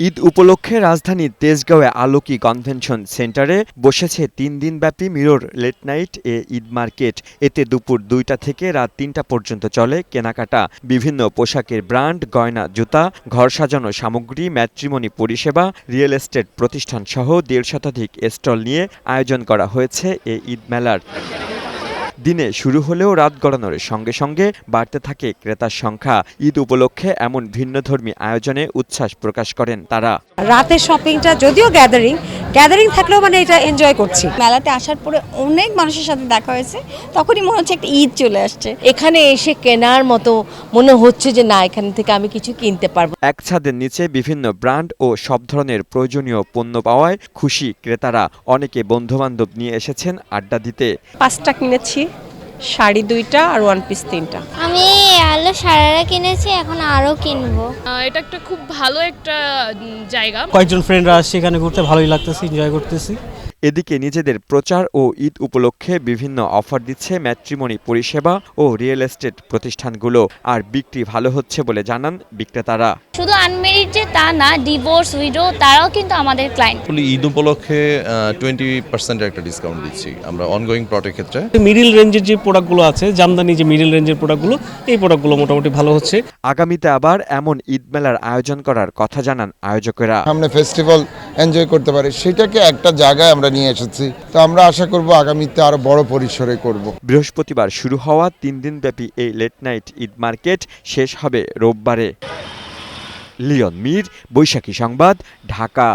ঈদ উপলক্ষে রাজধানীর তেজগাঁওয়ে আলোকি কনভেনশন সেন্টারে বসেছে ৩ দিনব্যাপী mirror late night Eid market. এতে দুপুর ২টা থেকে রাত ৩টা পর্যন্ত চলে কেনাকাটা। বিভিন্ন পোশাকের ব্র্যান্ড, গয়না, জুতা, ঘর সাজানো সামগ্রী, ম্যাট্রিমনি পরিষেবা, রিয়েল এস্টেট প্রতিষ্ঠানসহ ১৫০ শতাধিক স্টল নিয়ে আয়োজন করা হয়েছে এই ঈদ মেলার। দিনে শুরু হলেও রাত গড়ানোর সঙ্গে সঙ্গে বাড়তে থাকে ক্রেতার সংখ্যা। ঈদ উপলক্ষে এমন ভিন্নধর্মী আয়োজনে উচ্ছ্বাস প্রকাশ করেন তারা। রাতের শপিংটা যদিও গ্যাদারিং থাকলেও মানে এটা এনজয় করছি। মেলাতে আসার পরে অনেক মানুষের সাথে দেখা হয়েছে, তখনই মনে হচ্ছে একটা ঈদ চলে আসছে। এখানে এসে কেনার মতো মনে হচ্ছে যে না, এখান থেকে আমি কিছু কিনতে পারবো। এক ছাদের নিচে বিভিন্ন ব্র্যান্ড ও সব ধরনের প্রয়োজনীয় পণ্য পাওয়ায় খুশি ক্রেতারা। অনেকে বন্ধুবান্ধব নিয়ে এসেছেন আড্ডা দিতে। 5টা কিনেছি, শাড়ি 2টা আর ওয়ান পিস 3টা। আমি আলো সারারা কিনেছি, এখন আরও কিনবো। এটা একটা খুব ভালো একটা জায়গা। কয়েকজন ফ্রেন্ডরা আসছে এখানে ঘুরতে, ভালোই লাগতেছে, এনজয় করতেছি। এদিকে নিজেদের প্রচার ও ঈদ উপলক্ষে বিভিন্ন অফার দিচ্ছে ম্যাট্রিমনি পরিষেবা ও রিয়েল এস্টেট প্রতিষ্ঠানগুলো। আর বিক্রি ভালো হচ্ছে বলে জানান বিক্রেতারা। শুধু আনমেরিড যে তা না, ডিভোর্স, উইডো তারাও কিন্তু আমাদের ক্লায়েন্ট। ঈদ উপলক্ষে 20% একটা ডিসকাউন্ট দিচ্ছি আমরা অনগোয়িং প্রোডাক্টের ক্ষেত্রে। মিডল রেঞ্জের যে প্রোডাক্টগুলো আছে, জামদানি যে মিডল রেঞ্জের প্রোডাক্টগুলো, এই প্রোডাক্টগুলো মোটামুটি ভালো হচ্ছে। আগামীতে আবার এমন ঈদ মেলার আয়োজন করার কথা জানান আয়োজকেরা। সামনে ফেস্টিভ্যাল এনজয় করতে পারে, সেটাকে একটা জায়গায় আমরা নিয়ে এসেছি। তো আমরা আশা করব আগামীতে আরো বড় পরিসরে করব। বৃহস্পতিবার শুরু হওয়া 3 দিনব্যাপী এই লেট নাইট ঈদ মার্কেট শেষ হবে রোববারে। লিওন মীর, বৈশাখী সংবাদ, ঢাকা।